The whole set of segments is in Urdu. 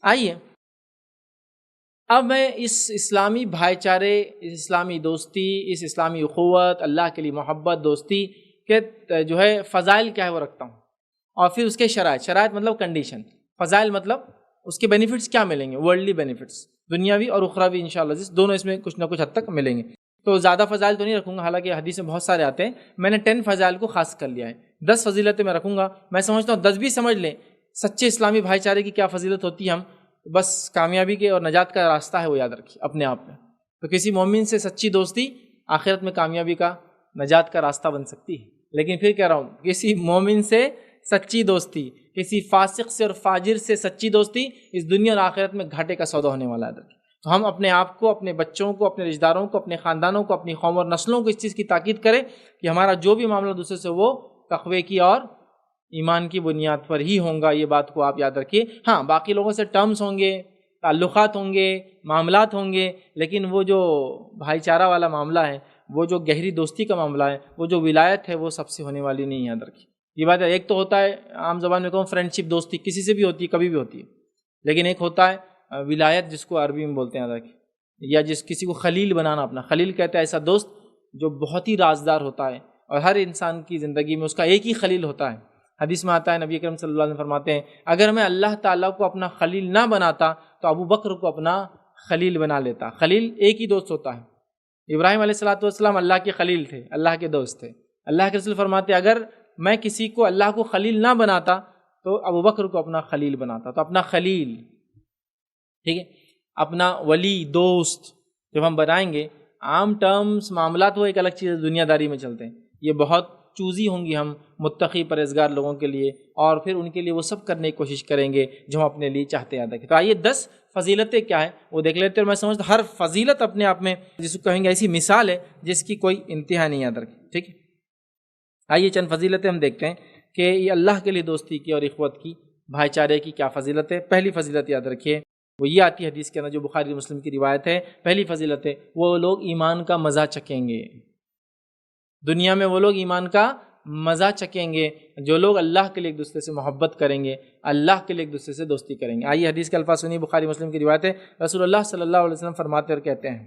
آئیے اب میں اس اسلامی بھائی چارے، اس اسلامی دوستی، اس اسلامی اخوت، اللہ کے لیے محبت، دوستی کے جو ہے فضائل کیا ہے وہ رکھتا ہوں، اور پھر اس کے شرائط مطلب کنڈیشن، فضائل مطلب اس کے بینیفٹس کیا ملیں گے، ورلڈلی بینیفٹس، دنیاوی اور اخروی انشاءاللہ دونوں اس میں کچھ نہ کچھ حد تک ملیں گے۔ تو زیادہ فضائل تو نہیں رکھوں گا، حالانکہ حدیث میں بہت سارے آتے ہیں، میں نے 10 فضائل کو خاص کر لیا ہے، 10 فضیلتیں میں رکھوں گا۔ میں سمجھتا ہوں 10 بھی سمجھ لیں سچے اسلامی بھائی چارے کی کیا فضیلت ہوتی ہے، ہم بس کامیابی کے اور نجات کا راستہ ہے وہ یاد رکھیے اپنے آپ میں۔ تو کسی مومن سے سچی دوستی آخرت میں کامیابی کا، نجات کا راستہ بن سکتی ہے، لیکن پھر کہہ رہا ہوں کسی مومن سے سچی دوستی، کسی فاسق سے اور فاجر سے سچی دوستی اس دنیا اور آخرت میں گھاٹے کا سودا ہونے والا ہے۔ تو ہم اپنے آپ کو، اپنے بچوں کو، اپنے رشتہ داروں کو، اپنے خاندانوں کو، اپنی قوم اور نسلوں کو اس چیز کی تاکید کریں کہ ہمارا جو بھی معاملہ دوسرے سے وہ تقوی کی اور ایمان کی بنیاد پر ہی ہوں گا، یہ بات کو آپ یاد رکھیے۔ ہاں باقی لوگوں سے ٹرمز ہوں گے، تعلقات ہوں گے، معاملات ہوں گے، لیکن وہ جو بھائی چارہ والا معاملہ ہے، وہ جو گہری دوستی کا معاملہ ہے، وہ جو ولایت ہے، وہ سب سے ہونے والی نہیں، یاد رکھیے یہ بات ہے۔ ایک تو ہوتا ہے عام زبان میں کہوں فرینڈ شپ، دوستی کسی سے بھی ہوتی ہے، کبھی بھی ہوتی ہے، لیکن ایک ہوتا ہے ولایت، جس کو عربی میں بولتے ہیں یاد رکھیے، یا کسی کو خلیل بنانا اپنا۔ خلیل کہتا ہے ایسا دوست جو بہت ہی رازدار ہوتا ہے، اور ہر انسان کی زندگی میں اس کا ایک ہی خلیل ہوتا ہے۔ حدیث میں آتا ہے، نبی اکرم صلی اللہ علیہ وسلم فرماتے ہیں اگر میں اللہ تعالیٰ کو اپنا خلیل نہ بناتا تو ابو بکر کو اپنا خلیل بنا لیتا۔ خلیل ایک ہی دوست ہوتا ہے۔ ابراہیم علیہ السلام اللہ کے خلیل تھے، اللہ کے دوست تھے۔ اللہ کے رسول فرماتے اگر میں کسی کو اللہ کو خلیل نہ بناتا تو ابو بکر کو اپنا خلیل بناتا۔ تو اپنا خلیل، ٹھیک ہے، اپنا ولی، دوست جب ہم بنائیں گے، عام ٹرمز معاملات وہ ایک الگ چیز ہے، دنیا داری میں چلتے ہیں، یہ بہت چوزی ہوں گی ہم متقی پرہیزگار لوگوں کے لیے، اور پھر ان کے لیے وہ سب کرنے کی کوشش کریں گے جو ہم اپنے لیے چاہتے ہیں۔ تو آئیے 10 فضیلتیں کیا ہیں وہ دیکھ لیتے ہیں، اور میں سمجھتا ہر فضیلت اپنے آپ میں جس کو کہیں گے ایسی مثال ہے جس کی کوئی انتہا نہیں یاد رکھیں، ٹھیک ہے۔ آئیے چند فضیلتیں ہم دیکھتے ہیں کہ یہ اللہ کے لیے دوستی کی اور اخوت کی، بھائی چارے کی کیا فضیلت ہے۔ پہلی فضیلت یاد رکھیے وہ یہ آتی ہے حدیث کے اندر جو بخاری مسلم کی روایت ہے، پہلی فضیلت ہے وہ لوگ ایمان کا مزہ چکیں گے۔ دنیا میں وہ لوگ ایمان کا مزہ چکیں گے جو لوگ اللہ کے لیے ایک دوسرے سے محبت کریں گے، اللہ کے لیے ایک دوسرے سے دوستی کریں گے۔ آئیے حدیث کے الفاظ سنیے، بخاری مسلم کی روایت ہے، رسول اللہ صلی اللہ علیہ وسلم فرماتے اور کہتے ہیں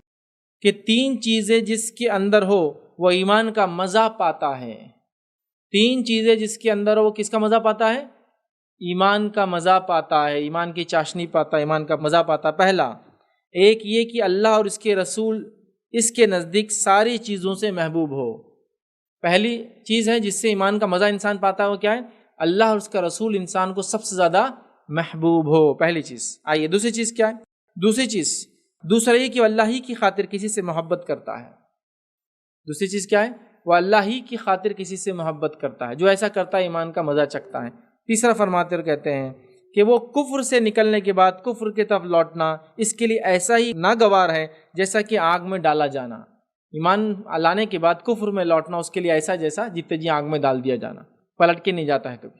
کہ 3 چیزیں جس کے اندر ہو وہ ایمان کا مزہ پاتا ہے۔ 3 چیزیں جس کے اندر ہو وہ کس کا مزہ پاتا ہے؟ ایمان کا مزہ پاتا ہے، ایمان کی چاشنی پاتا ہے، ایمان کا مزہ پاتا ہے۔ پہلا ایک یہ کہ اللہ اور اس کے رسول اس کے نزدیک ساری چیزوں سے محبوب ہو۔ پہلی چیز ہے جس سے ایمان کا مزہ انسان پاتا ہے وہ کیا ہے؟ اللہ اور اس کا رسول انسان کو سب سے زیادہ محبوب ہو، پہلی چیز۔ آئیے دوسری چیز کیا ہے؟ دوسرا یہ کہ وہ اللہ ہی کی خاطر کسی سے محبت کرتا ہے۔ دوسری چیز کیا ہے؟ وہ اللہ ہی کی خاطر کسی سے محبت کرتا ہے، جو ایسا کرتا ہے ایمان کا مزہ چکھتا ہے۔ تیسرا فرماتے اور کہتے ہیں کہ وہ کفر سے نکلنے کے بعد کفر کی طرف لوٹنا اس کے لیے ایسا ہی ناگوار ہے جیسا کہ آگ میں ڈالا جانا۔ ایمان لانے کے بعد کفر میں لوٹنا اس کے لیے ایسا جیسا جتنے جی آگ میں ڈال دیا جانا، پلٹ کے نہیں جاتا ہے کبھی۔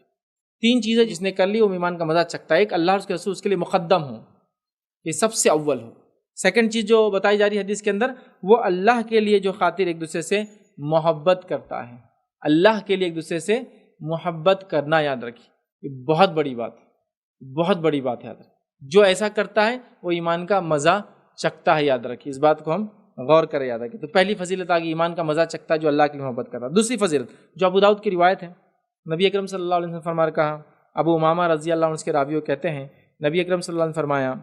3 چیزیں جس نے کر لی وہ ایمان کا مزہ چکھتا ہے۔ ایک اللہ اور اس کے رسول اس کے لیے مقدم ہو، یہ سب سے اول ہو۔ سیکنڈ چیز جو بتائی جا رہی ہے حدیث کے اندر، وہ اللہ کے لیے جو خاطر ایک دوسرے سے محبت کرتا ہے۔ اللہ کے لیے ایک دوسرے سے محبت کرنا، یاد رکھیے یہ بہت بڑی بات ہے، بہت بڑی بات ہے، یاد رکھیے جو ایسا کرتا ہے وہ ایمان کا مزہ چکھتا ہے، یاد رکھیے اس بات کو ہم غور کریں، یاد رکھیں۔ تو پہلی فضیلت آگئی ایمان کا مزہ چکھتا ہے جو اللہ کے لیے محبت کرتا ہے۔ دوسری فضیلت جو ابو داؤد کی روایت ہے، نبی اکرم صلی اللہ علیہ وسلم فرما کہا، ابو امامہ رضی اللہ عنہ اس کے راویوں کہتے ہیں نبی اکرم صلی اللہ علیہ وسلم فرمایا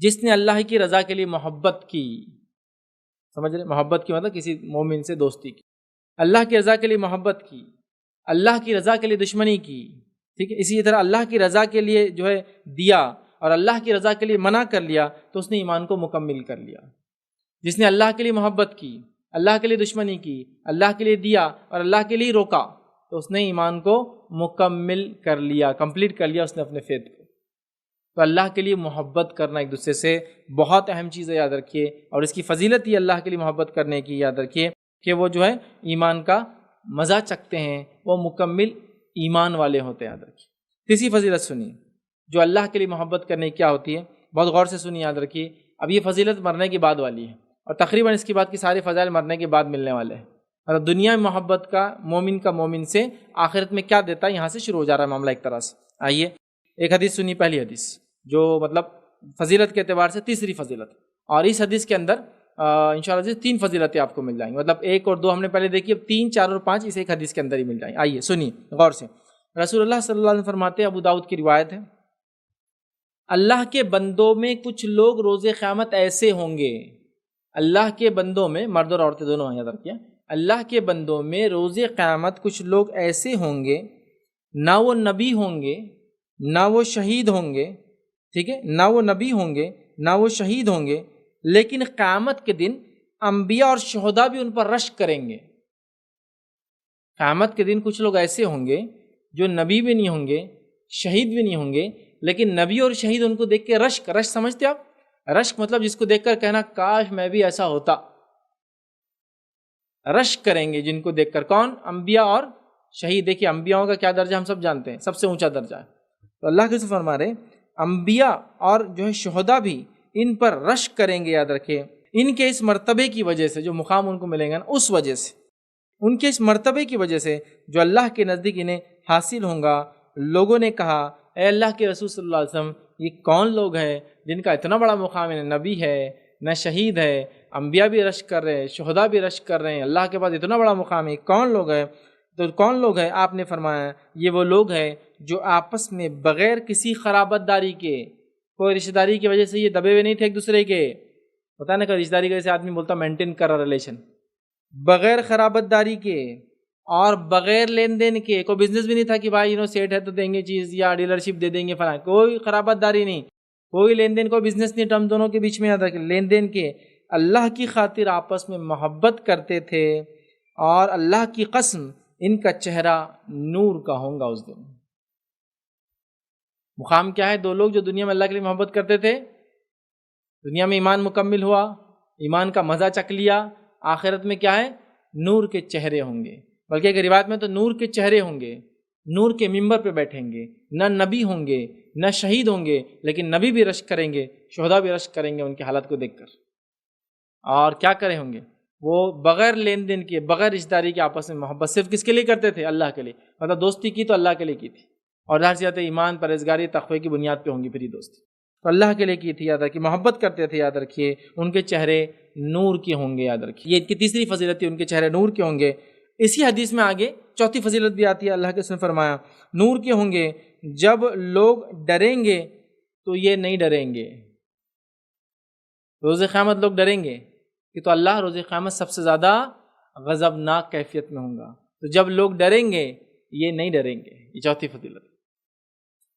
جس نے اللہ کی رضا کے لیے محبت کی، سمجھ رہے محبت کی مطلب کسی مومن سے دوستی کی، اللہ کی رضا کے لیے محبت کی، اللہ کی رضا کے لیے دشمنی کی، ٹھیک ہے، اسی طرح اللہ کی رضا کے لیے جو ہے دیا اور اللہ کی رضا کے لیے منع کر لیا تو اس نے ایمان کو مکمل کر لیا۔ جس نے اللہ کے لیے محبت کی، اللہ کے لیے دشمنی کی، اللہ کے لیے دیا اور اللہ کے لیے روکا تو اس نے ایمان کو مکمل کر لیا، کمپلیٹ کر لیا اس نے اپنے فیتھ کو۔ تو اللہ کے لیے محبت کرنا ایک دوسرے سے بہت اہم چیز ہے، یاد رکھیے، اور اس کی فضیلت یہ اللہ کے لیے محبت کرنے کی، یاد رکھیے کہ وہ جو ہے ایمان کا مزہ چکھتے ہیں، وہ مکمل ایمان والے ہوتے ہیں، یاد رکھیے۔ تیسری فضیلت سنیے جو اللہ کے لیے محبت کرنے کی کیا ہوتی ہے، بہت غور سے سنیے، یاد رکھیے۔ اب یہ فضیلت مرنے کے بعد والی ہے، اور تقریباً اس کے بعد کی سارے فضائل مرنے کے بعد ملنے والے ہیں۔ اور دنیا میں محبت کا مومن سے آخرت میں کیا دیتا ہے، یہاں سے شروع ہو جا رہا ہے معاملہ ایک طرح سے۔ آئیے ایک حدیث سنی، پہلی حدیث جو مطلب فضیلت کے اعتبار سے تیسری فضیلت. اور اس حدیث کے اندر انشاءاللہ 3 فضیلتیں آپ کو مل جائیں گی. مطلب 1 اور 2 ہم نے پہلے دیکھی، اب 3، 4 اور 5 اس ایک حدیث کے اندر ہی مل جائیں. آئیے سنیے غور سے. رسول اللہ صلی اللہ علیہ وسلم فرماتے ہیں، ابو داؤد کی روایت ہے، اللہ کے بندوں میں کچھ لوگ روز قیامت ایسے ہوں گے، اللہ کے بندوں میں، مرد اور عورتیں دونوں ہیں، یاد رکھیے، اللہ کے بندوں میں روز قیامت کچھ لوگ ایسے ہوں گے، نہ وہ نبی ہوں گے نہ وہ شہید ہوں گے، ٹھیک ہے، نہ وہ نبی ہوں گے نہ وہ شہید ہوں گے، لیکن قیامت کے دن انبیاء اور شہداء بھی ان پر رشک کریں گے. قیامت کے دن کچھ لوگ ایسے ہوں گے جو نبی بھی نہیں ہوں گے، شہید بھی نہیں ہوں گے، لیکن نبی اور شہید ان کو دیکھ کے رشک سمجھتے آپ؟ رشک مطلب جس کو دیکھ کر کہنا کاش میں بھی ایسا ہوتا. رشک کریں گے جن کو دیکھ کر. کون؟ انبیاء اور شہید. دیکھیے انبیاء کا کیا درجہ ہم سب جانتے ہیں، سب سے اونچا درجہ ہے. تو اللہ کے رسول فرما رہے انبیاء اور جو ہے شہداء بھی ان پر رشک کریں گے. یاد رکھیں ان کے اس مرتبے کی وجہ سے، جو مقام ان کو ملیں گا نا، اس وجہ سے، ان کے اس مرتبے کی وجہ سے جو اللہ کے نزدیک انہیں حاصل ہوں گا. لوگوں نے کہا اے اللہ کے رسول صلی اللہ علیہ وسلم، یہ کون لوگ ہیں جن کا اتنا بڑا مقام ہے؟ نبی ہے نہ شہید ہے، انبیاء بھی رشک کر رہے ہیں، شہداء بھی رشک کر رہے ہیں، اللہ کے پاس اتنا بڑا مقام ہے، کون لوگ ہیں؟ تو کون لوگ ہیں؟ آپ نے فرمایا یہ وہ لوگ ہیں جو آپس میں بغیر کسی خرابت داری کے، کوئی رشتہ داری کی وجہ سے یہ دبے ہوئے نہیں تھے ایک دوسرے کے. پتہ نہیں کہ رشتہ داری کی وجہ سے آدمی بولتا مینٹین کر رہا ریلیشن، بغیر خرابت داری کے اور بغیر لین دین کے. کوئی بزنس بھی نہیں تھا کہ بھائی سیٹ ہے تو دیں گے چیز یا ڈیلرشپ دے دیں گے فلاں، کوئی خرابت داری نہیں، کوئی لین دین، کوئی بزنس نہیں. ٹرم دونوں کے بیچ میں یاد رکھیں، لین دین کے. اللہ کی خاطر آپس میں محبت کرتے تھے، اور اللہ کی قسم ان کا چہرہ نور کا ہوگا اس دن. مقام کیا ہے؟ 2 لوگ جو دنیا میں اللہ کے لیے محبت کرتے تھے، دنیا میں ایمان مکمل ہوا، ایمان کا مزہ چکھ لیا، آخرت میں کیا ہے؟ نور کے چہرے ہوں گے. بلکہ ایک روایت میں تو نور کے چہرے ہوں گے، نور کے ممبر پہ بیٹھیں گے. نہ نبی ہوں گے نہ شہید ہوں گے، لیکن نبی بھی رشک کریں گے، شہداء بھی رشک کریں گے ان کی حالت کو دیکھ کر. اور کیا کرے ہوں گے؟ وہ بغیر لین دین کے، بغیر رشتہ داری کے آپس میں محبت صرف کس کے لیے کرتے تھے؟ اللہ کے لیے. مطلب دوستی کی تو اللہ کے لیے کی تھی، اور ظاہر سی بات ہے ایمان، پرہیزگاری، تقوی کی بنیاد پہ ہوں گی پھر یہ دوستی. تو اللہ کے لیے کی تھی، یاد رکھیے. محبت کرتے تھے، یاد رکھیے. ان کے چہرے نور کے ہوں گے، یاد رکھیے. یہ ان کی تیسری فضیلت ہے، ان کے چہرے نور کے ہوں گے. اسی حدیث میں آگے چوتھی فضیلت بھی آتی ہے. اللہ کے رسول نے فرمایا نور کے ہوں گے، جب لوگ ڈریں گے تو یہ نہیں ڈریں گے. روز قیامت لوگ ڈریں گے کہ تو اللہ روز قیامت سب سے زیادہ غضبناک کیفیت میں ہوں گا. تو جب لوگ ڈریں گے یہ نہیں ڈریں گے. یہ چوتھی فضیلت.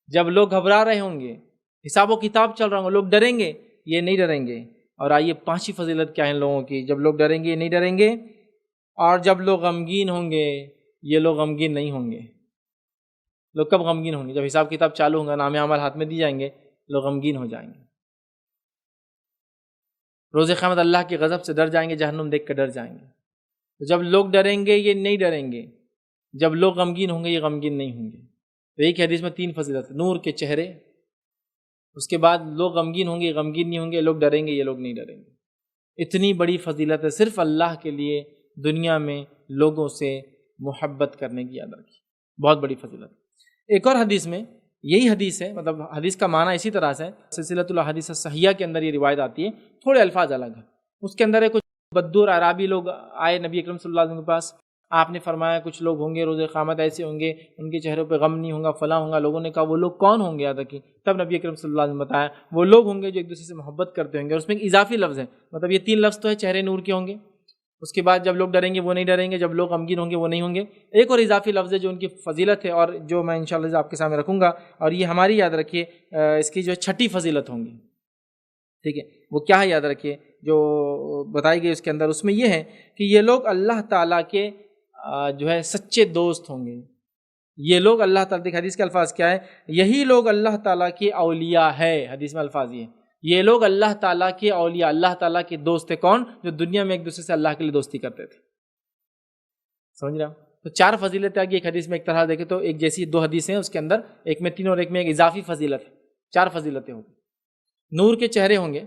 جب لوگ گھبرا رہے ہوں گے، حساب و کتاب چل رہا ہوں گا، لوگ ڈریں گے یہ نہیں ڈریں گے. اور آئیے 5ویں فضیلت کیا ہے ان لوگوں کی؟ جب لوگ ڈریں گے یہ نہیں ڈریں گے، اور جب لوگ غمگین ہوں گے یہ لوگ غمگین نہیں ہوں گے. لوگ کب غمگین ہوں گے؟ جب حساب کتاب چالو ہوگا، نام اعمال ہاتھ میں دی جائیں گے، لوگ غمگین ہو جائیں گے. روز قیامت اللہ کے غضب سے ڈر جائیں گے، جہنم دیکھ کر ڈر جائیں گے. تو جب لوگ ڈریں گے یہ نہیں ڈریں گے، جب لوگ غمگین ہوں گے یہ غمگین نہیں ہوں گے. تو ایک حدیث میں 3 فضیلت: نور کے چہرے، اس کے بعد لوگ غمگین ہوں گے یہ غمگین نہیں ہوں گے، لوگ ڈریں گے یہ لوگ نہیں ڈریں گے. اتنی بڑی فضیلت ہے صرف اللہ کے لیے دنیا میں لوگوں سے محبت کرنے کی. یاد رکھیے بہت بڑی فضیلت. ایک اور حدیث میں یہی حدیث ہے، مطلب حدیث کا معنی اسی طرح سے سلسلۃ الاحادیث الصحیحہ کے اندر یہ روایت آتی ہے، تھوڑے الفاظ الگ ہیں. اس کے اندر ہے کچھ بدور عرابی لوگ آئے نبی اکرم صلی اللہ علیہ وسلم کے پاس. آپ نے فرمایا کچھ لوگ ہوں گے روز قیامت ایسے ہوں گے ان کے چہروں پہ غم نہیں ہوگا، فلاں ہوگا. لوگوں نے کہا وہ لوگ کون ہوں گے؟ یاد رکھیے. تب نبی اکرم صلی اللہ علیہ وسلم نے بتایا وہ لوگ ہوں گے جو ایک دوسرے سے محبت کرتے ہوں گے. اور اس میں ایک اضافی لفظ ہے، مطلب یہ 3 لفظ تو ہے، چہرے نور کے ہوں گے، اس کے بعد جب لوگ ڈریں گے وہ نہیں ڈریں گے، جب لوگ غمگین ہوں گے وہ نہیں ہوں گے. ایک اور اضافی لفظ ہے جو ان کی فضیلت ہے اور جو میں انشاءاللہ آپ کے سامنے رکھوں گا، اور یہ ہماری یاد رکھیے اس کی جو 6ٹھی فضیلت ہوں گی. ٹھیک ہے، وہ کیا ہے؟ یاد رکھیے جو بتائی گئی اس کے اندر، اس میں یہ ہے کہ یہ لوگ اللہ تعالیٰ کے جو ہے سچے دوست ہوں گے. یہ لوگ اللہ تعالیٰ، دیکھ حدیث کے الفاظ کیا ہے، یہی لوگ اللہ تعالیٰ کے اولیاء ہے. حدیث میں الفاظ یہ لوگ اللہ تعالیٰ کے اولیاء، اللہ تعالیٰ کے دوست ہیں. کون؟ جو دنیا میں ایک دوسرے سے اللہ کے لیے دوستی کرتے تھے. سمجھ رہے ہو؟ تو 4 فضیلتیں آگی ایک حدیث میں. ایک طرح دیکھیں تو ایک جیسی 2 حدیثیں ہیں، اس کے اندر ایک میں 3 اور ایک میں ایک اضافی فضیلت ہے. 4 فضیلتیں ہوں گی. نور کے چہرے ہوں گے،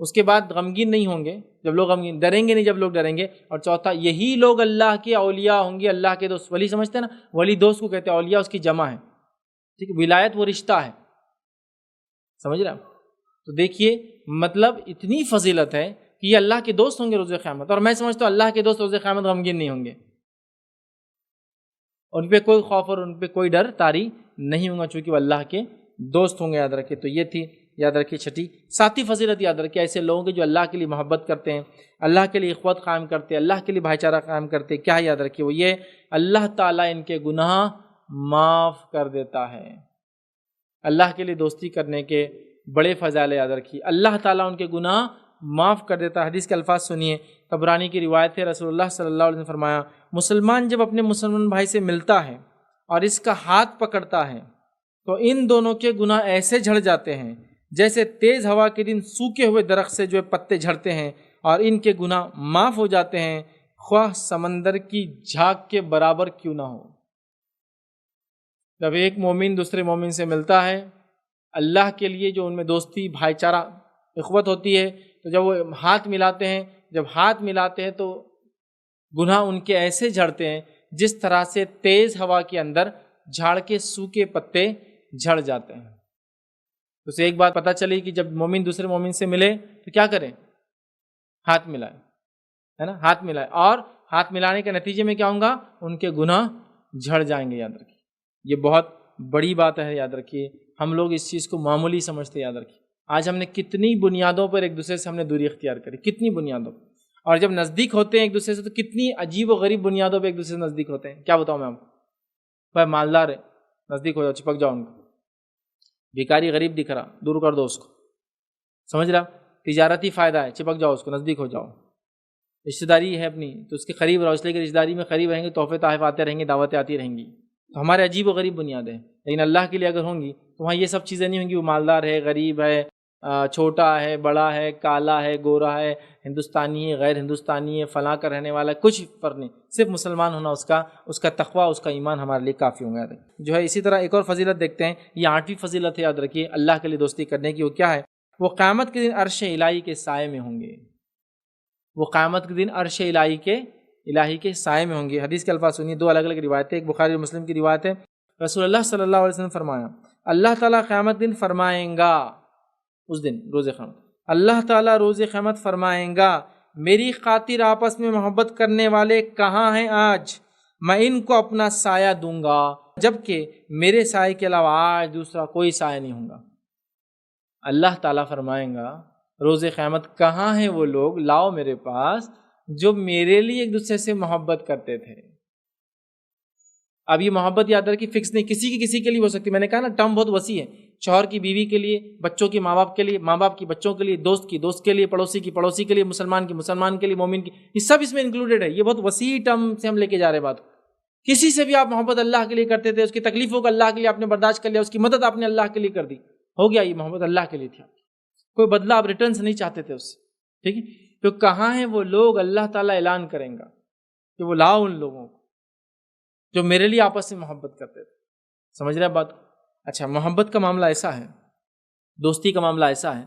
اس کے بعد غمگین نہیں ہوں گے جب لوگ غمگین، ڈریں گے نہیں جب لوگ ڈریں گے، اور چوتھا یہی لوگ اللہ کے اولیاء ہوں گے، اللہ کے دوست. ولی سمجھتے ہیں نا، ولی دوست کو کہتے ہیں، اولیاء اس کی جمع ہے. ٹھیک ہے، ولایت وہ رشتہ ہے. سمجھ رہے ہیں؟ تو دیکھیے مطلب اتنی فضیلت ہے کہ یہ اللہ کے دوست ہوں گے روز قیامت، اور میں سمجھتا ہوں اللہ کے دوست روز قیامت غمگین نہیں ہوں گے، ان پہ کوئی خوف اور ان پہ کوئی ڈر طاری نہیں ہوگا، چونکہ وہ اللہ کے دوست ہوں گے، یاد رکھے۔ تو یہ تھی، یاد رکھیے چھٹی۔ ساتھی فضیلت یاد رکھیے ایسے لوگوں کے جو اللہ کے لیے محبت کرتے ہیں، اللہ کے لیے اخوت قائم کرتے ہیں، اللہ کے لیے بھائی چارہ قائم کرتے ہیں، کیا یاد رکھیے وہ یہ اللہ تعالیٰ ان کے گناہ معاف کر دیتا ہے۔ اللہ کے لیے دوستی کرنے کے بڑے فضائل یاد رکھیے، اللہ تعالیٰ ان کے گناہ معاف کر دیتا ہے۔ حدیث کے الفاظ سنیے، طبرانی کی روایت ہے، رسول اللہ صلی اللہ علیہ وسلم نے فرمایا، مسلمان جب اپنے مسلمان بھائی سے ملتا ہے اور اس کا ہاتھ پکڑتا ہے تو ان دونوں کے گناہ ایسے جھڑ جاتے ہیں جیسے تیز ہوا کے دن سوکھے ہوئے درخت سے جو پتے جھڑتے ہیں، اور ان کے گناہ معاف ہو جاتے ہیں خواہ سمندر کی جھاگ کے برابر کیوں نہ ہو۔ جب ایک مومن دوسرے مومن سے ملتا ہے اللہ کے لیے، جو ان میں دوستی بھائی چارہ اخوت ہوتی ہے، تو جب وہ ہاتھ ملاتے ہیں، جب ہاتھ ملاتے ہیں تو گناہ ان کے ایسے جھڑتے ہیں جس طرح سے تیز ہوا کے اندر جھاڑ کے سوکھے پتے جھڑ جاتے ہیں۔ تو اسے ایک بات پتہ چلی کہ جب مومن دوسرے مومن سے ملے تو کیا کریں؟ ہاتھ ملائیں، ہے نا، ہاتھ ملائیں، اور ہاتھ ملانے کے نتیجے میں کیا ہوں گا؟ ان کے گناہ جھڑ جائیں گے، یاد رکھیے۔ یہ بہت بڑی بات ہے، یاد رکھیے۔ ہم لوگ اس چیز کو معمولی سمجھتے، یاد رکھیے۔ آج ہم نے کتنی بنیادوں پر ایک دوسرے سے ہم نے دوری اختیار کری، کتنی بنیادوں پر، اور جب نزدیک ہوتے ہیں ایک دوسرے سے تو کتنی عجیب و غریب بنیادوں پہ ایک دوسرے سے نزدیک ہوتے ہیں۔ کیا بتاؤں میں آپ کو؟ بھائی مالدار ہے، نزدیک ہو جاؤ، چپک جاؤ ان کو۔ بھیکاری غریب دکھ رہا، دور کر دو اس کو، سمجھ رہا؟ تجارتی فائدہ ہے، چپک جاؤ اس کو، نزدیک ہو جاؤ۔ رشتہ داری ہے اپنی تو اس کے قریب رہو، اس لیے کہ رشتہ داری میں قریب رہیں گے، تحفے تحائف آتے رہیں گے، دعوتیں آتی رہیں گی۔ تو ہمارے عجیب و غریب بنیادیں ہیں، لیکن اللہ کے لیے اگر ہوں گی تو وہاں یہ سب چیزیں نہیں ہوں گی۔ وہ مالدار ہے، غریب ہے، چھوٹا ہے، بڑا ہے، کالا ہے، گورا ہے، ہندوستانی ہے، غیر ہندوستانی ہے، فلاں کا رہنے والا ہے، کچھ فرق نہیں، صرف مسلمان ہونا اس کا تقویٰ، اس کا ایمان ہمارے لیے کافی ہوں گا جو ہے۔ اسی طرح ایک اور فضیلت دیکھتے ہیں، یہ 8ویں فضیلت ہے، یاد رکھیے اللہ کے لیے دوستی کرنے کی۔ وہ کیا ہے؟ وہ قیامت کے دن عرش الہی کے سائے میں ہوں گے۔ وہ قیامت کے دن عرش الہی کے سائے میں ہوں گے۔ حدیث کے الفاظ سنیے، دو الگ الگ روایتیں، ایک بخاری اور مسلم کی روایت ہے۔ رسول اللہ صلی اللہ علیہ وسلم نے فرمایا، اللہ تعالیٰ قیامت دن فرمائیں گا، اس دن روز قیامت اللہ تعالیٰ روز قیامت فرمائیں گا، میری خاطر آپس میں محبت کرنے والے کہاں ہیں آج؟ میں ان کو اپنا سایہ دوں گا، جبکہ میرے سائے کے علاوہ آج دوسرا کوئی سایہ نہیں ہوں گا۔ اللہ تعالیٰ فرمائیں گا روز قیامت، کہاں ہیں وہ لوگ، لاؤ میرے پاس، جو میرے لیے ایک دوسرے سے محبت کرتے تھے۔ اب یہ محبت یاد رکھیے فکس نہیں، کسی کے لیے ہو سکتی، میں نے کہا نا ٹرم بہت وسیع ہے، شوہر کی بیوی کے لیے، بچوں کی ماں باپ کے لیے، ماں باپ کی بچوں کے لیے، دوست کی دوست کے لیے، پڑوسی کی پڑوسی کے لیے، مسلمان کی مسلمان کے لیے، مومن کی، یہ سب اس میں انکلوڈیڈ ہے۔ یہ بہت وسیع ٹرم سے ہم لے کے جا رہے بات۔ کسی سے بھی آپ محبت اللہ کے لیے کرتے تھے، اس کی تکلیفوں کو اللہ کے لیے آپ نے برداشت کر لیا، اس کی مدد آپ نے اللہ کے لیے کر دی، ہو گیا، یہ محبت اللہ کے لیے تھی، کوئی بدلہ آپ ریٹرن سے نہیں چاہتے تھے اس سے، ٹھیک ہے؟ تو کہاں ہیں وہ لوگ، اللہ تعالیٰ اعلان کریں گا کہ وہ لاؤ ان لوگوں کو جو میرے لیے آپس میں محبت کرتے تھے۔ سمجھ رہے ہیں بات؟ اچھا، محبت کا معاملہ ایسا ہے، دوستی کا معاملہ ایسا ہے،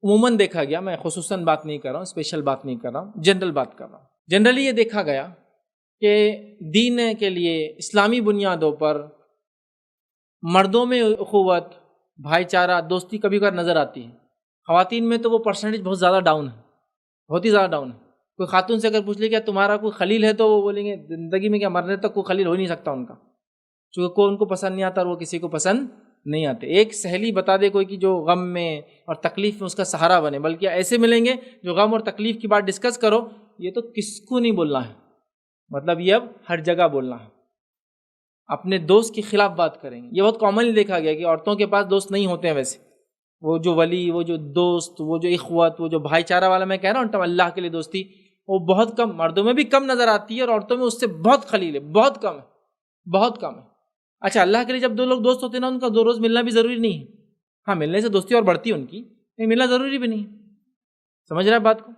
عموماً دیکھا گیا، میں خصوصاً بات نہیں کر رہا ہوں، اسپیشل بات نہیں کر رہا ہوں، جنرل بات کر رہا ہوں۔ جنرلی یہ دیکھا گیا کہ دین کے لیے اسلامی بنیادوں پر مردوں میں اخوت، بھائی چارہ، دوستی کبھی کبھار نظر آتی ہے، خواتین میں تو وہ پرسنٹیج بہت زیادہ ڈاؤن ہے، بہت ہی زیادہ ڈاؤن ہے۔ کوئی خاتون سے اگر پوچھ لے کیا تمہارا کوئی خلیل ہے، تو وہ بولیں گے زندگی میں کیا، مرنے تک کوئی خلیل ہو ہی نہیں سکتا ان کا، چونکہ کوئی ان کو پسند نہیں آتا اور وہ کسی کو پسند نہیں آتے۔ ایک سہیلی بتا دے کوئی کہ جو غم میں اور تکلیف میں اس کا سہارا بنے، بلکہ ایسے ملیں گے جو غم اور تکلیف کی بات ڈسکس کرو، یہ تو کس کو نہیں بولنا ہے، مطلب یہ اب ہر جگہ بولنا ہے، اپنے دوست کے خلاف بات کریں گے۔ یہ بہت کامنلی دیکھا گیا کہ عورتوں کے پاس دوست نہیں ہوتے ہیں ویسے، وہ جو ولی، وہ جو دوست، وہ جو اخوت، وہ جو بھائی چارہ والا میں کہہ رہا ہوں اللہ کے لیے دوستی، وہ بہت کم، مردوں میں بھی کم نظر آتی ہے اور عورتوں میں اس سے بہت خلیل ہے، بہت کم ہے، بہت کم ہے۔ اچھا، اللہ کے لیے جب دو لوگ دوست ہوتے ہیں نا، ان کا دو روز ملنا بھی ضروری نہیں ہے، ہاں ملنے سے دوستی اور بڑھتی ہے ان کی، لیکن ملنا ضروری بھی نہیں ہے۔ سمجھ رہے ہیں بات کو؟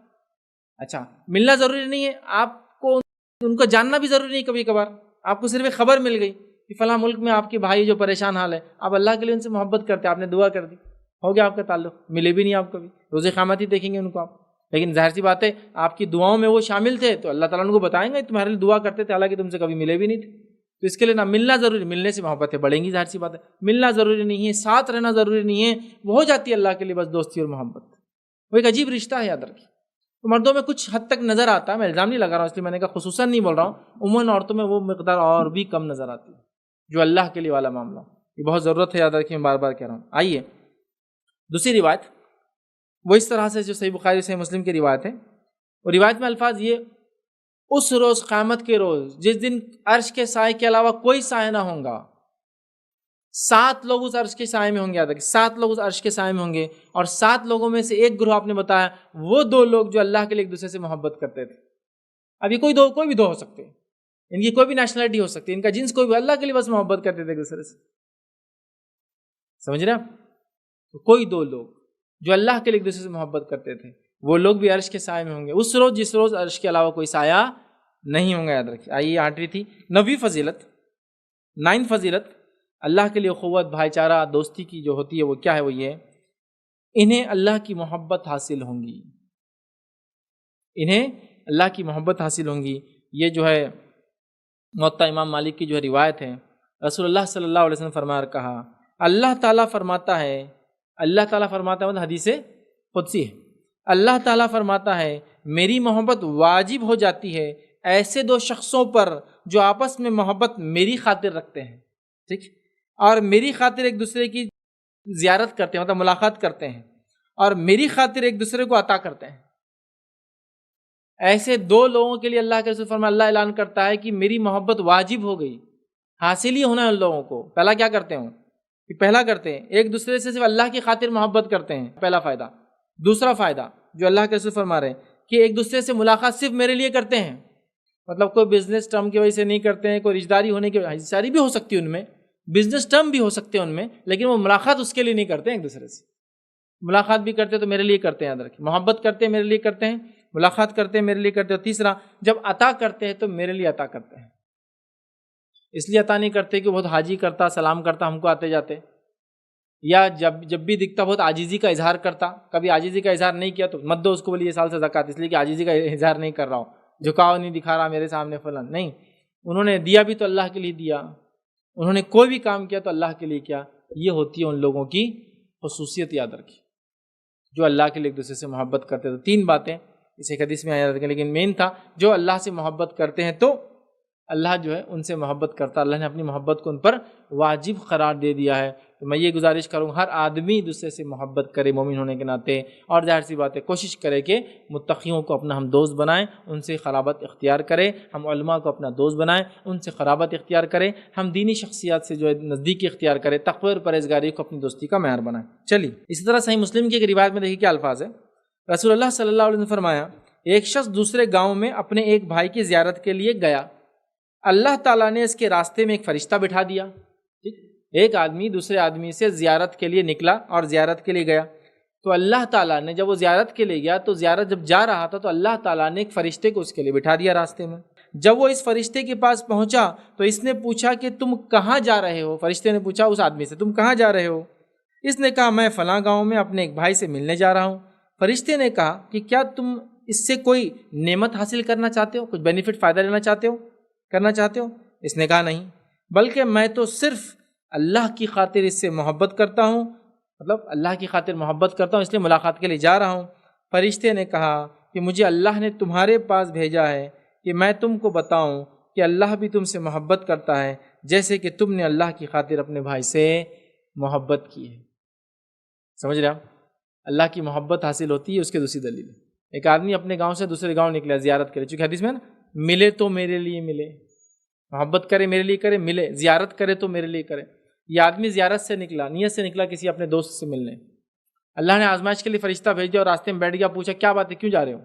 اچھا، ملنا ضروری نہیں ہے، آپ کو ان کو جاننا بھی ضروری نہیں، کبھی کبھار آپ کو صرف ایک خبر مل گئی کہ فلاں ملک میں آپ کے بھائی جو پریشان حال ہے، آپ اللہ کے لیے ان سے محبت کرتے، آپ نے دعا کر دی، ہو گیا آپ کا تعلق، ملے بھی نہیں آپ کبھی، روز قیامت ہی دیکھیں گے ان کو آپ، لیکن ظاہر سی بات ہے آپ کی دعاؤں میں وہ شامل تھے تو اللہ تعالیٰ ان کو بتائیں گے تمہارے لیے دعا کرتے تھے، حالانکہ تم سے کبھی ملے بھی نہیں تھے۔ تو اس کے لیے نہ ملنا ضروری، ملنے سے محبتیں بڑھیں گی، ظاہر سی بات ہے، ملنا ضروری نہیں ہے، ساتھ رہنا ضروری نہیں ہے، وہ ہو جاتی ہے اللہ کے لیے بس دوستی اور محبت، وہ ایک عجیب رشتہ ہے، یاد رکھیے۔ تو مردوں میں کچھ حد تک نظر آتا ہے، میں الزام نہیں لگا رہا ہوں، اس لیے میں نے کہا خصوصاً نہیں بول رہا ہوں، عموماً عورتوں میں وہ مقدار اور بھی کم نظر آتی ہے جو اللہ کے لیے والا معاملہ، یہ بہت ضرورت ہے، یاد رکھیے، میں بار بار کہہ رہا ہوں۔ آئیے دوسری روایت، وہ اس طرح سے جو صحیح بخاری صحیح مسلم کی روایت ہے، اور روایت میں الفاظ یہ، اس روز قیامت کے روز جس دن عرش کے سائے کے علاوہ کوئی سایہ نہ ہوں گا، 7 لوگ اس عرش کے سائے میں ہوں گے، یاد رکھیے 7 لوگ اس عرش کے سائے میں ہوں گے، اور 7 لوگوں میں سے ایک گروہ آپ نے بتایا وہ 2 لوگ جو اللہ کے لیے ایک دوسرے سے محبت کرتے تھے۔ اب یہ کوئی بھی دو ہو سکتے ہیں، ان کی کوئی بھی نیشنلٹی ہو سکتی ہے، ان کا جنس کوئی بھی، اللہ کے لیے بس محبت کرتے تھے ایک دوسرے سے، سمجھ رہے ہیں؟ تو کوئی 2 لوگ جو اللہ کے لیے ایک دوسرے سے محبت کرتے تھے، وہ لوگ بھی عرش کے سائے میں ہوں گے اس روز جس روز عرش کے علاوہ کوئی سایہ نہیں ہوں گا، یاد رکھیے۔ آئیے 8ویں تھی 9ویں فضیلت، 9 فضیلت اللہ کے لیے اخوت، بھائی چارہ، دوستی کی جو ہوتی ہے وہ کیا ہے؟ وہ یہ، انہیں اللہ کی محبت حاصل ہوں گی، انہیں اللہ کی محبت حاصل ہوں گی۔ یہ جو ہے موطا امام مالک کی جو ہے روایت ہے، رسول اللہ صلی اللہ علیہ وسلم فرمایا اور کہا، اللہ تعالیٰ فرماتا ہے، اللہ تعالیٰ فرماتا ہے مطلب حدیث قدسی ہے، اللہ تعالیٰ فرماتا ہے میری محبت واجب ہو جاتی ہے ایسے 2 شخصوں پر جو آپس میں محبت میری خاطر رکھتے ہیں، ٹھیک، اور میری خاطر ایک دوسرے کی زیارت کرتے ہیں، مطلب ملاقات کرتے ہیں، اور میری خاطر ایک دوسرے کو عطا کرتے ہیں۔ ایسے 2 لوگوں کے لیے اللہ کے رسول فرمایا، اللہ اعلان کرتا ہے کہ میری محبت واجب ہو گئی، حاصل ہی ہونا ہے ان لوگوں کو۔ پہلا کیا کرتے ہیں؟ کہ پہلا کرتے ہیں ایک دوسرے سے صرف اللہ کی خاطر محبت کرتے ہیں، پہلا فائدہ۔ دوسرا فائدہ جو اللہ کے رسول فرما رہے ہیں کہ ایک دوسرے سے ملاقات صرف میرے لیے کرتے ہیں، مطلب کوئی بزنس ٹرم کی وجہ سے نہیں کرتے ہیں، کوئی رشتہ داری ہونے کی وجہ سے بھی ہو سکتی ہے ان میں، بزنس ٹرم بھی ہو سکتے ہیں ان میں، لیکن وہ ملاقات اس کے لیے نہیں کرتے ہیں، ایک دوسرے سے ملاقات بھی کرتے تو میرے لیے کرتے ہیں، یاد رکھیں، محبت کرتے ہیں میرے لیے کرتے ہیں، ملاقات کرتے ہیں میرے لیے کرتے ہیں۔ تیسرا، جب عطا کرتے ہیں تو میرے لیے عطا کرتے ہیں، اس لیے عطا نہیں کرتے کہ بہت حاجی کرتا، سلام کرتا ہم کو آتے جاتے، یا جب بھی دکھتا بہت عاجزی کا اظہار کرتا، کبھی عاجزی کا اظہار نہیں کیا تو مت دو اس کو، بولیے یہ سال سے زکوٰۃ، اس لیے کہ عاجزی کا اظہار نہیں کر رہا ہوں، جھکاؤ نہیں دکھا رہا میرے سامنے فلان، نہیں، انہوں نے دیا بھی تو اللہ کے لیے دیا، انہوں نے کوئی بھی کام کیا تو اللہ کے لیے کیا۔ یہ ہوتی ہے ان لوگوں کی خصوصیت، یاد رکھیے، جو اللہ کے لیے ایک دوسرے سے محبت کرتے ہیں۔ تو 3 باتیں اس ایک حدیث میں یاد رکھیں، لیکن مین تھا جو اللہ سے محبت کرتے ہیں تو اللہ جو ہے ان سے محبت کرتا، اللہ نے اپنی محبت کو ان پر واجب قرار دے دیا ہے۔ تو میں یہ گزارش کروں ہر آدمی دوسرے سے محبت کرے مومن ہونے کے ناطے، اور ظاہر سی بات ہے کوشش کرے کہ متقیوں کو اپنا ہم دوست بنائیں، ان سے قرابت اختیار کرے، ہم علماء کو اپنا دوست بنائیں، ان سے قرابت اختیار کرے، ہم دینی شخصیات سے جو ہے نزدیکی اختیار کرے، تقوی اور پرہیزگاری کو اپنی دوستی کا معیار بنائیں۔ چلیے اسی طرح صحیح مسلم کی ایک روایت میں دیکھیے کیا الفاظ ہے، رسول اللہ صلی اللہ علیہ وسلم نے فرمایا، ایک شخص دوسرے گاؤں میں اپنے ایک بھائی کی زیارت کے لیے گیا، اللہ تعالیٰ نے اس کے راستے میں ایک فرشتہ بٹھا دیا، ٹھیک، ایک آدمی دوسرے آدمی سے زیارت کے لیے نکلا اور زیارت کے لیے گیا، تو اللہ تعالیٰ نے جب وہ زیارت کے لیے گیا تو زیارت جب جا رہا تھا تو اللہ تعالیٰ نے ایک فرشتے کو اس کے لیے بٹھا دیا راستے میں۔ جب وہ اس فرشتے کے پاس پہنچا تو اس نے پوچھا کہ تم کہاں جا رہے ہو؟ فرشتے نے پوچھا اس آدمی سے، تم کہاں جا رہے ہو؟ اس نے کہا میں فلاں گاؤں میں اپنے ایک بھائی سے ملنے جا رہا ہوں۔ فرشتے نے کہا کہ کیا تم اس سے کوئی نعمت حاصل کرنا چاہتے ہو، کچھ بینیفٹ فائدہ لینا چاہتے ہو، کرنا چاہتے ہو؟ اس نے کہا نہیں، بلکہ میں تو صرف اللہ کی خاطر اس سے محبت کرتا ہوں، مطلب اللہ کی خاطر محبت کرتا ہوں اس لیے ملاقات کے لیے جا رہا ہوں۔ فرشتے نے کہا کہ مجھے اللہ نے تمہارے پاس بھیجا ہے کہ میں تم کو بتاؤں کہ اللہ بھی تم سے محبت کرتا ہے جیسے کہ تم نے اللہ کی خاطر اپنے بھائی سے محبت کی ہے۔ سمجھ رہے آپ؟ اللہ کی محبت حاصل ہوتی ہے اس کی دوسری دلیل، ایک آدمی اپنے گاؤں سے دوسرے گاؤں نکلا زیارت کرے، چونکہ حدیث میں نا ملے تو میرے لیے ملے، محبت کرے میرے لیے کرے، ملے زیارت کرے تو میرے لیے کرے۔ یہ آدمی زیارت سے نکلا، نیت سے نکلا کسی اپنے دوست سے ملنے، اللہ نے آزمائش کے لیے فرشتہ بھیج دیا اور راستے میں بیٹھ گیا، پوچھا کیا بات ہے، کیوں جا رہے ہو،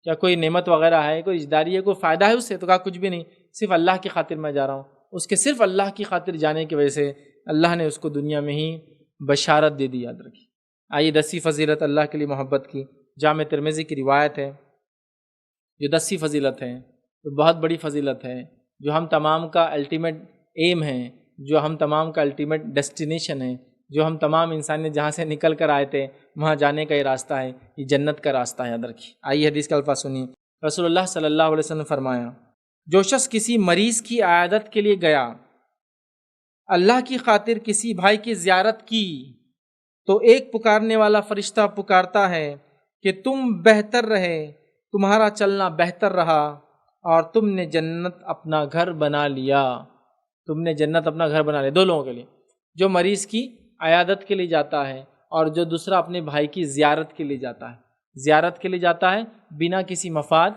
کیا کوئی نعمت وغیرہ ہے، کوئی رشتہ داری ہے، کوئی فائدہ ہے اس سے؟ تو کہا کچھ بھی نہیں، صرف اللہ کی خاطر میں جا رہا ہوں۔ اس کے صرف اللہ کی خاطر جانے کی وجہ سے اللہ نے اس کو دنیا میں ہی بشارت دے دی، یاد رکھی۔ آئیے 10ویں فضیلت اللہ کے لیے محبت کی، جامع ترمذی کی روایت ہے، جو 10ویں فضیلت ہے، تو بہت بڑی فضیلت ہے، جو ہم تمام کا الٹیمیٹ ایم ہے، جو ہم تمام کا الٹیمیٹ ڈیسٹینیشن ہے، جو ہم تمام انسانیت جہاں سے نکل کر آئے تھے وہاں جانے کا یہ راستہ ہے، یہ جنت کا راستہ ہے، یاد رکھیے۔ آئیے حدیث کا الفاظ سنیے، رسول اللہ صلی اللہ علیہ وسلم نے فرمایا، جو شخص کسی مریض کی عیادت کے لیے گیا، اللہ کی خاطر کسی بھائی کی زیارت کی، تو ایک پکارنے والا فرشتہ پکارتا ہے کہ تم بہتر رہے، تمہارا چلنا بہتر رہا اور تم نے جنت اپنا گھر بنا لیا. تم نے جنت اپنا گھر بنا لیا. دو لوگوں کے لیے، جو مریض کی عیادت کے لیے جاتا ہے اور جو دوسرا اپنے بھائی کی زیارت کے لیے جاتا ہے. زیارت کے لیے جاتا ہے بنا کسی مفاد،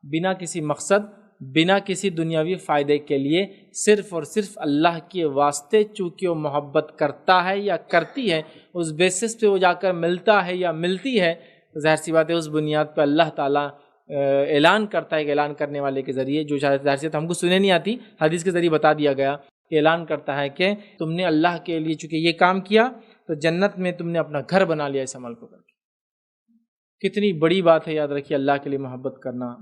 بنا کسی مقصد، بنا کسی دنیاوی فائدے کے لیے، صرف اور صرف اللہ کے واسطے، چونکہ وہ محبت کرتا ہے یا کرتی ہے، اس بیسس پہ وہ جا کر ملتا ہے یا ملتی ہے. ظاہر سی بات ہے اس بنیاد پہ اللہ تعالیٰ اعلان کرتا ہے کہ اعلان کرنے والے کے ذریعے، جو شاید ظاہر سی ہم کو سنے نہیں آتی، حدیث کے ذریعے بتا دیا گیا کہ اعلان کرتا ہے کہ تم نے اللہ کے لیے چونکہ یہ کام کیا تو جنت میں تم نے اپنا گھر بنا لیا اس عمل کو کر کے. کتنی بڑی بات ہے، یاد رکھیے اللہ کے لیے محبت کرنا.